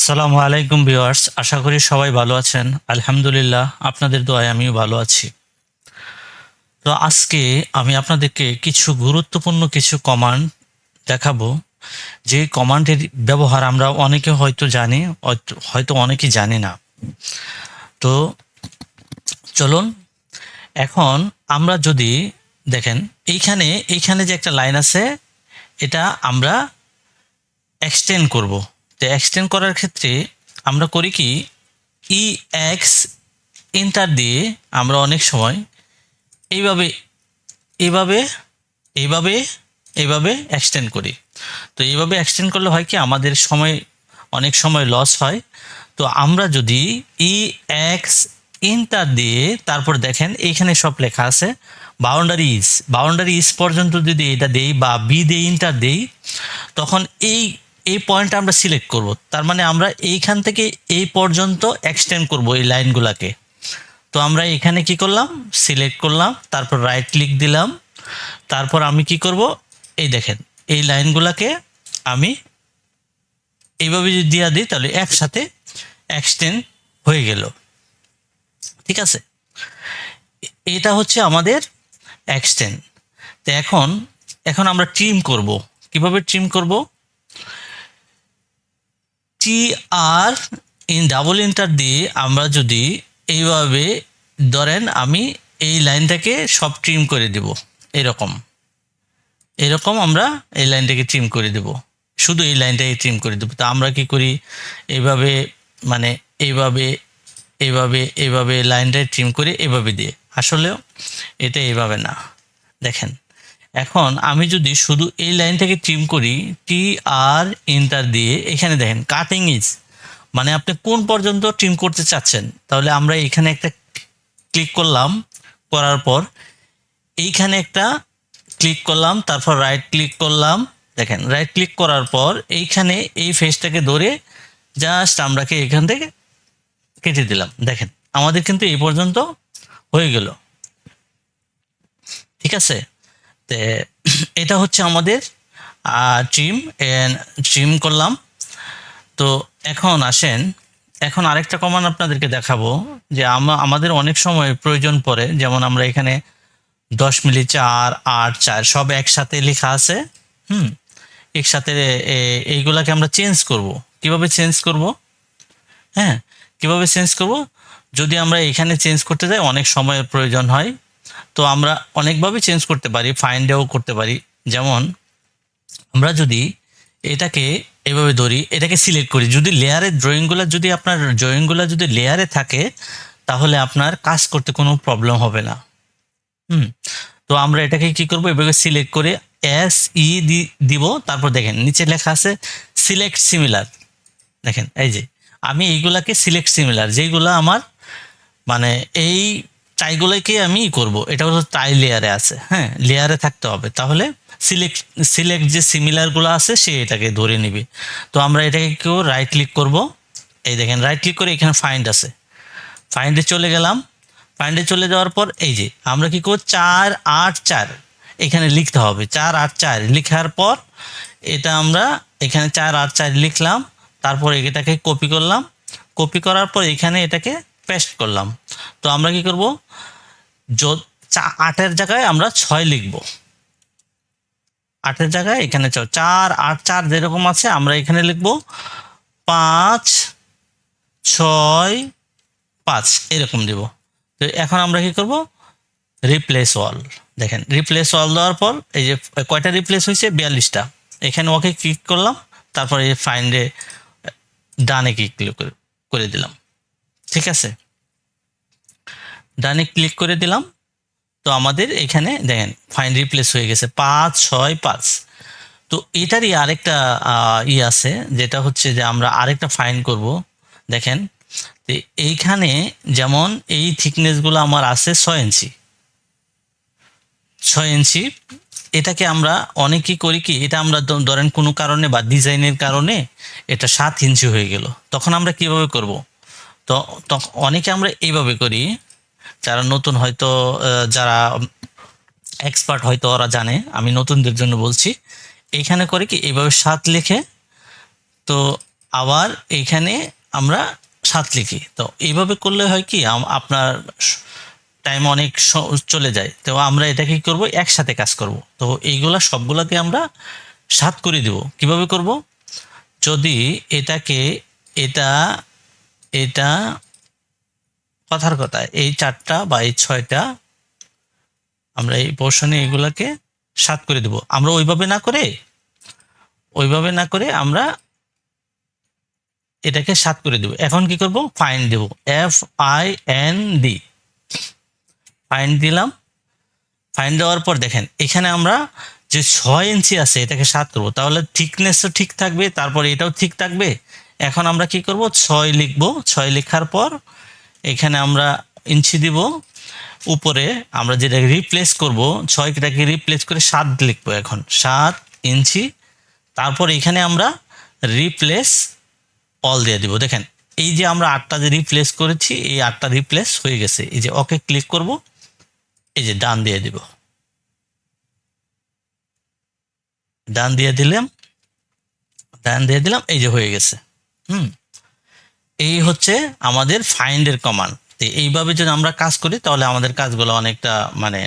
আসসালামু আলাইকুম ভিউয়ার্স, আশা করি সবাই ভালো আছেন। আলহামদুলিল্লাহ, আপনাদের দোয়ায় আমিও ভালো আছি। তো আজকে আমি আপনাদেরকে কিছু গুরুত্বপূর্ণ কিছু কমান্ড দেখাবো, যে কমান্ডের ব্যবহার আমরা অনেকে হয়তো জানি, হয়তো অনেকেই জানি না। তো চলুন, এখন আমরা যদি দেখেন, এইখানে এইখানে যে একটা লাইন আছে, এটা আমরা এক্সটেন্ড করব। তো এক্সটেন্ড করার ক্ষেত্রে আমরা করি কি, ই এক্স এন্টার দিয়ে আমরা অনেক সময় এইভাবে এইভাবে এইভাবে এইভাবে এক্সটেন্ড করি। তো এইভাবে এক্সটেন্ড করলে হয় কি, আমাদের সময় অনেক সময় লস হয়। তো আমরা যদি ই এক্স এন্টার দিয়ে তারপর দেখেন এইখানে সব লেখা আছে বাউন্ডারি ইজ পর্যন্ত যদি এটা দেই বা বি দিয়ে ইন্টার দেই, তখন এই এই পয়েন্টটা আমরা সিলেক্ট করব। তার মানে আমরা এইখান থেকে এই পর্যন্ত এক্সটেন্ড করব এই লাইনগুলোকে। তো আমরা এখানে কি করলাম, সিলেক্ট করলাম, তারপর রাইট ক্লিক দিলাম, তারপর আমি কি করব, এই দেখেন এই লাইনগুলোকে আমি এইভাবে যদি দিয়া দিই তাহলে একসাথে এক্সটেন্ড হয়ে গেল। ঠিক আছে, এটা হচ্ছে আমাদের এক্সটেন্ড। তো এখন এখন আমরা ট্রিম করব। কিভাবে ট্রিম করব, টি আর ইন ডাবল এন্টার দিয়ে আমরা যদি এইভাবে ধরেন, আমি এই লাইনটাকে সব ট্রিম করে দেব। এরকম এরকম আমরা এই লাইনটাকে ট্রিম করে দেব, শুধু এই লাইনটাকে ট্রিম করে দেবো। তো আমরা কি করি, এইভাবে মানে এইভাবে এইভাবে এইভাবে লাইনটাকে ট্রিম করে এভাবে দিয়ে, আসলেও এটা এইভাবে না। দেখেন, এখন আমি যদি শুধু এই লাইনটাকে ট্রিম করি, টি আর এন্টার দিয়ে, এখানে দেখেন কাটিং ইজ মানে আপনি কোন পর্যন্ত ট্রিম করতে চাচ্ছেন। তাহলে আমরা এখানে একটা ক্লিক করলাম, করার পর এইখানে একটা ক্লিক করলাম, তারপর রাইট ক্লিক করলাম। দেখেন, রাইট ক্লিক করার পর এইখানে এই ফেসটাকে ধরে জাস্ট আমরাকে এখান থেকে কেটে দিলাম। দেখেন, আমাদের কিন্তু এই পর্যন্ত হয়ে গেল। ঠিক আছে, তে এটা হচ্ছে আমাদের ট্রিম ট্রিম করলাম। তো এখন আসেন, এখন আরেকটা কমান্ড আপনাদেরকে দেখাবো, যে আমাদের অনেক সময় প্রয়োজন পড়ে। যেমন আমরা এখানে 10 মিলি 4 8 4 সব একসাথে লেখা আছে। হুম, একসাথে এইগুলাকে আমরা চেঞ্জ করব। কিভাবে চেঞ্জ করব? হ্যাঁ, কিভাবে চেঞ্জ করব, যদি আমরা এখানে চেঞ্জ করতে যাই অনেক সময়ের প্রয়োজন হয়। তো আমরা অনেকভাবে চেঞ্জ করতে পারি, ফাইন্ডেও করতে পারি। যেমন আমরা যদি এটাকে এভাবে ধরি, এটাকে সিলেক্ট করি, যদি লেয়ারের ড্রয়িংগুলো যদি আপনার ড্রয়িংগুলো যদি লেয়ারে থাকে, তাহলে আপনার কাজ করতে কোনো প্রবলেম হবে না। হুম, তো আমরা এটাকে কি করব, এভাবে সিলেক্ট করে এস ই দিব। তারপর দেখেন নিচে লেখা আছে সিলেক্ট সিমিলার। দেখেন, এই যে আমি এইগুলাকে সিলেক্ট সিমিলার, যেইগুলো আমার মানে এই টাইগুলোকে আমি করব, এটা হলো টাই লেয়ারে আছে। হ্যাঁ, লেয়ারে থাকতে হবে, তাহলে সিলেক্ট সিলেক্ট যে সিমিলারগুলো আছে সে এটাকে ধরে নিবে। তো আমরা এটাকে কেউ রাইট ক্লিক করব। এই দেখেন, রাইট ক্লিক করে এখানে ফাইন্ড আছে, ফাইন্ডে চলে গেলাম। ফাইন্ডে চলে যাওয়ার পর এই যে আমরা কি করব, 4 8 4 এখানে লিখতে হবে। 4 8 4 লেখার পর এটা আমরা এখানে 4 8 4 লিখলাম। তারপর এটাকে কপি করলাম, কপি করার পর এখানে এটাকে পেস্ট করলাম। তো আমরা কি করব, 8-এর জায়গায় আমরা 6 লিখব। 8-এর জায়গায় এখানে 4 8 4 যেরকম আছে আমরা এখানে লিখব 5 6 5 এরকম দিব। তো এখন আমরা কি করব, রিপ্লেস অল। দেখেন, রিপ্লেস অল দেওয়ার পর এই যে কয়টা রিপ্লেস হয়েছে, 42টা। এখানে ওকে ক্লিক করলাম, তারপরে এই ফাইন্ডে ডানে ক্লিক করে দিলাম। ঠিক আছে, ডানে ক্লিক করে দিলাম। তো আমাদের এখানে দেখেন ফাইন্ড রিপ্লেস হয়ে গেছে 5 6 5। তো এটারই আরেকটা আছে, যেটা হচ্ছে যে আমরা আরেকটা ফাইন্ড করব। দেখেন, তো এইখানে যেমন এই থিকনেসগুলো আমার আছে 6 ইঞ্চি, 6 ইঞ্চি। এটাকে আমরা অনেকেই করি কি, এটা আমরা ধরেন কোনো কারণে বা ডিজাইনের কারণে এটা 7 ইঞ্চি হয়ে গেল, তখন আমরা কিভাবে করব? তো তখন অনেকে আমরা এইভাবে করি, যারা নতুন হয়তো যারা এক্সপার্ট হয়তো ওরা জানে, আমি নতুনদের জন্য বলছি। এইখানে করে কি, এইভাবে 7 লিখে, তো আবার এইখানে আমরা 7 লিখি। তো এইভাবে করলে হয় কি আপনার টাইম অনেক চলে যায়। তো আমরা এটা কি করব, একসাথে কাজ করব। তো এইগুলা সবগুলাকে আমরা 7 করে দিব। কিভাবে করব, যদি এটাকে এটা এটা কথার কথা এই 4টা বা এই 6টা আমরা এই পোর্শনে এগুলাকে 7 করে দেব। আমরা ওইভাবে না করে আমরা এটাকে 7 করে দেব। এখন কি করব, ফাইন্ড দেব, FIND, ফাইন্ড দিলাম। ফাইন্ড দেওয়ার পর দেখেন এখানে আমরা যে 6 ইঞ্চি আছে এটাকে 7 করব, তাহলে থিকনেসও ঠিক থাকবে, তারপর এটাও ঠিক থাকবে। এখন আমরা কি করব, 6 লিখব। 6 লেখার পর এখানে আমরা ইঞ্চি দিব। উপরে আমরা যেটাকে রিপ্লেস করব, 6টাকে রিপ্লেস করে 7 লিখবো। এখন 7 ইঞ্চি, তারপর এখানে আমরা রিপ্লেস অল দিয়ে দিব। দেখেন এই যে আমরা 8টা যে রিপ্লেস করেছি, এই 8টা রিপ্লেস হয়ে গেছে। এই যে ওকে ক্লিক করব, এই যে ডান দিয়ে দিব। ডান দিয়ে দিলাম, এই যে হয়ে গেছে। এই হচ্ছে আমাদের ফাইন্ডের কমান্ড। তো এইভাবে যদি আমরা কাজ করি তাহলে আমাদের কাজগুলো অনেকটা মানে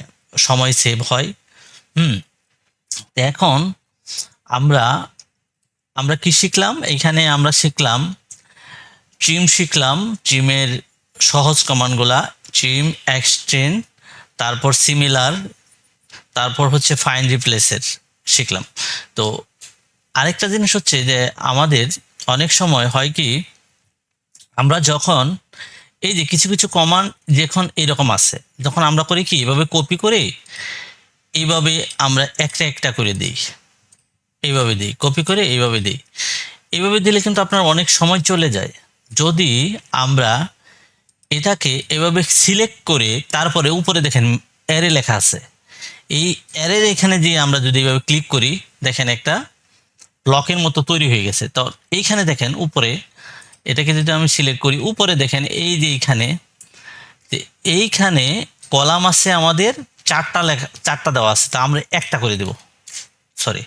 সময় সেভ হয়। এখন আমরা কি শিখলাম, এইখানে আমরা শিখলাম ট্রিমের সহজ কমান্ডগুলা, ট্রিম, এক্সটেন্ড, তারপর সিমিলার, তারপর হচ্ছে ফাইন্ড রিপ্লেসের শিখলাম। তো আরেকটা জিনিস হচ্ছে যে আমাদের অনেক সময় হয় কি, আমরা যখন এই যে কিছু কিছু কমান্ড যখন এরকম আছে, যখন আমরা করি কি, এভাবে কপি করে এইভাবে আমরা একটা একটা করে দিই, এইভাবে দিই, কপি করে এইভাবে দিই। এইভাবে দিলে কিন্তু আপনার অনেক সময় চলে যায়। যদি আমরা এটাকে এভাবে সিলেক্ট করে তারপরে উপরে দেখেন অ্যারে লেখা আছে, এই অ্যারের এখানে যে আমরা যদি এইভাবে ক্লিক করি, দেখেন একটা ব্লকের মতো তৈরি হয়ে গেছে। তো এইখানে দেখেন উপরে এটাকে যদি আমি সিলেক্ট করি, উপরে দেখেন এই যে এইখানে কলাম আছে আমাদের 4টা দেওয়া আছে, তা আমরা একটা করে দেব। সরি,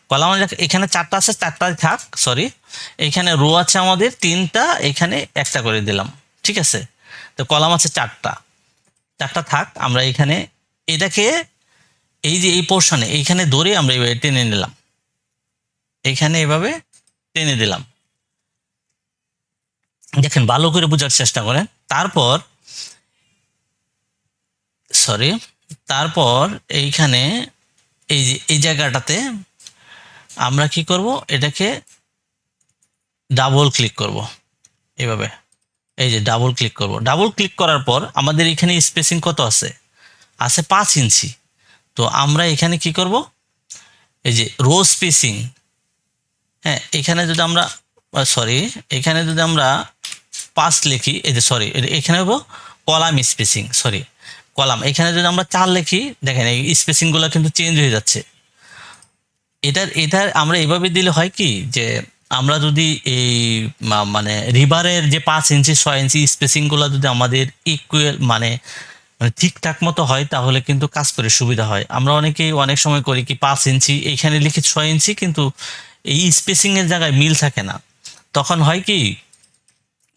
কলাম এখানে 4টা আছে, 4টাই থাক। সরি, এইখানে রো আছে আমাদের 3টা, এখানে একটা করে দিলাম। ঠিক আছে, তো কলাম আছে 4টা থাক। আমরা এখানে এটাকে এই যে এই পোর্শনে এইখানে ধরে আমরা এইভাবে টেনে নিলাম, এইখানে এভাবে টেনে দিলাম। দেখেন ভালো করে বোঝার চেষ্টা করেন। তারপর এইখানে এই যে এই জায়গাটাতে আমরা কি করব, এটাকে ডাবল ক্লিক করব এইভাবে। এই যে ডাবল ক্লিক করব। ডাবল ক্লিক করার পর আমাদের এখানে স্পেসিং কত আছে 5 ইঞ্চি। তো আমরা এখানে কি করব, এই যে রো স্পেসিং, হ্যাঁ, এখানে যদি আমরা এখানে যদি আমরা 5 লিখি, এই যে এখানে হবো কলাম স্পেসিং, কলাম, এখানে যদি আমরা 4 লিখি, দেখেন এই স্পেসিংগুলো কিন্তু চেঞ্জ হয়ে যাচ্ছে। এটার আমরা এভাবে দিলে হয় কি, যে আমরা যদি এই মানে রিভারের যে 5 ইঞ্চি 6 ইঞ্চি স্পেসিংগুলো যদি আমাদের ইকুয়াল মানে ঠিকঠাক মতো হয়, তাহলে কিন্তু কাজ করে সুবিধা হয়। আমরা অনেকেই অনেক সময় করি কি 5 ইঞ্চি এইখানে লিখি 6 ইঞ্চি, কিন্তু এই স্পেসিং এর জায়গায় মিল থাকে না। তখন হয় কি,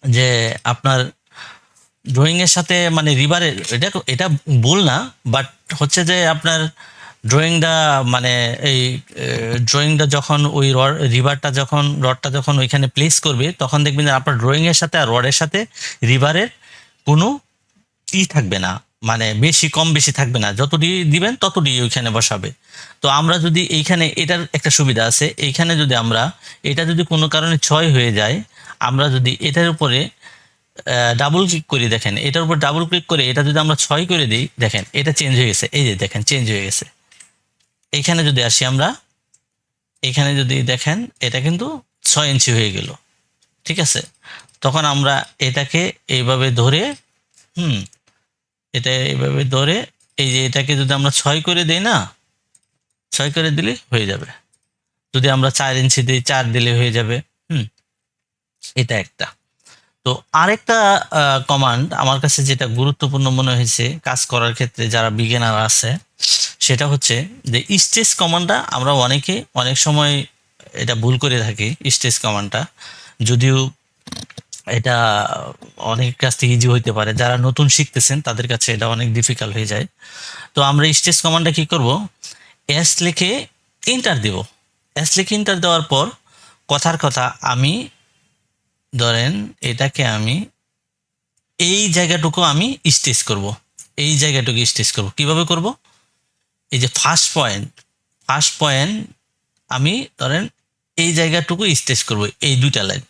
যে আপনার ড্রয়িং এর সাথে মানে রিভারের এটা ভুল না, বাট হচ্ছে যে আপনার ড্রয়িংটা মানে এই ড্রয়িংটা যখন ওই রডটা যখন ওইখানে প্লেস করবে, তখন দেখবেন যে আপনার ড্রয়িং এর সাথে আর রডের সাথে রিভারের কোনো থাকবে না, মানে বেশি কম বেশি থাকবে না, যতটি দিবেন ততটি ওইখানে বসাবে। তো আমরা যদি এইখানে, এটার একটা সুবিধা আছে, এইখানে যদি আমরা এটা যদি কোনো কারণে 6 হয়ে যায়, আমরা যদি এটার উপরে ডাবল ক্লিক করি, দেখেন এটার উপর ডাবল ক্লিক করে এটা যদি আমরা 6 করে দিই, দেখেন এটা চেঞ্জ হয়ে গেছে। এই যে দেখেন চেঞ্জ হয়ে গেছে। এইখানে যদি আসি আমরা, এখানে যদি দেখেন এটা কিন্তু 6 ইঞ্চি হয়ে গেল। ঠিক আছে, তখন আমরা এটাকে এইভাবে ধরে এটা এইভাবে ধরে এই যে এটাকে যদি আমরা 6 করে দিই না, 6 করে দিলে হয়ে যাবে। যদি আমরা 4 ইঞ্চি দিই, 4 দিলে হয়ে যাবে। এটা একটা। তো আরেকটা কমান্ড আমার কাছে যেটা গুরুত্বপূর্ণ মনে হয়েছে কাজ করার ক্ষেত্রে, যারা বিগিনার আছে, সেটা হচ্ছে যে স্টেজ কমান্ডটা আমরা অনেকে অনেক সময় এটা ভুল করে থাকি। স্টেজ কমান্ডটা যদিও এটা অনেক কাছ থেকে ইজি হইতে পারে, যারা নতুন শিখতেছেন তাদের কাছে এটা অনেক ডিফিকাল্ট হয়ে যায়। তো আমরা স্টেজ কমান্ডটা কি করব, এস লিখে এন্টার দেব। এস লিখে এন্টার দেওয়ার পর কথার কথা আমি ধরেন এটাকে আমি এই জায়গাটুকু আমি স্টেজ করব, এই জায়গাটুকু স্টেজ করব। কিভাবে করব, এই যে ফার্স্ট পয়েন্ট আমি ধরেন এই জায়গাটুকু স্টেজ করব, এই দুইটা লাইন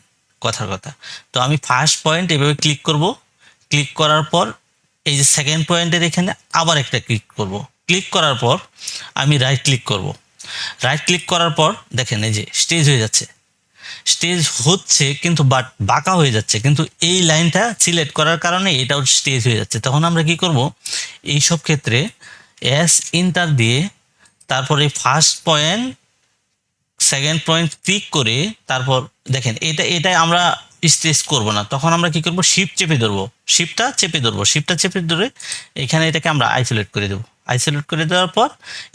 কথার কথা। তো আমি ফার্স্ট পয়েন্ট এভাবে ক্লিক করব, ক্লিক করার পর এই যে সেকেন্ড পয়েন্টের এখানে আবার একটা ক্লিক করব, ক্লিক করার পর আমি রাইট ক্লিক করব। রাইট ক্লিক করার পর দেখেন এই যে স্টেজ হয়ে যাচ্ছে, স্টেজ হচ্ছে কিন্তু বাট বাঁকা হয়ে যাচ্ছে, কিন্তু এই লাইনটা সিলেক্ট করার কারণে এটাও স্টেজ হয়ে যাচ্ছে। তখন আমরা কি করব, এই সব ক্ষেত্রে এস ইন্টার দিয়ে তারপরে first point second point click করে তারপর দেখেন এটা আমরা স্টেজ করব না, তখন আমরা কি করব, শিফট চেপে ধরবো, শিফটটা চেপে ধরে এখানে এটাকে আমরা আইসোলেট করে দেবো। আইসোলেট করে দেওয়ার পর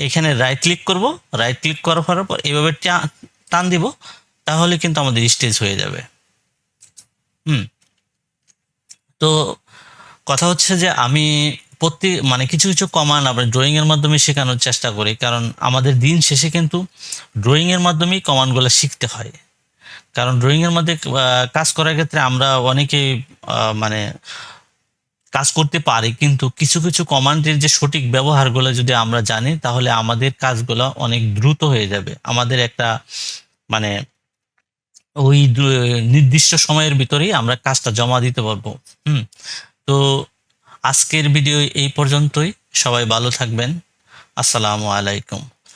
এখানে রাইট ক্লিক করব, রাইট ক্লিক করার পর এভাবে টান দিব, তাহলে কিন্তু আমাদের স্টেজ হয়ে যাবে। হুম। তো কথা হচ্ছে যে আমি মানে কিছু কিছু কমান্ড আমরা ড্রয়িং এর মাধ্যমে শেখানোর চেষ্টা করি, কারণ আমাদের দিন শেষে কিন্তু ড্রয়িং এর মাধ্যমেই কমান্ডগুলো শিখতে হয়। কারণ ড্রয়িং এর মধ্যে কাজ করার ক্ষেত্রে আমরা অনেকেই মানে কাজ করতে পারি, কিন্তু কিছু কিছু কমান্ডের যে সঠিক ব্যবহারগুলো যদি আমরা জানি, তাহলে আমাদের কাজগুলো অনেক দ্রুত হয়ে যাবে। আমাদের একটা মানে ওই নির্দিষ্ট সময়ের ভিতরেই আমরা কাজটা জমা দিতে পারবো। হুম। তো আজকের ভিডিও এই পর্যন্তই। সবাই ভালো থাকবেন। আসসালামু আলাইকুম।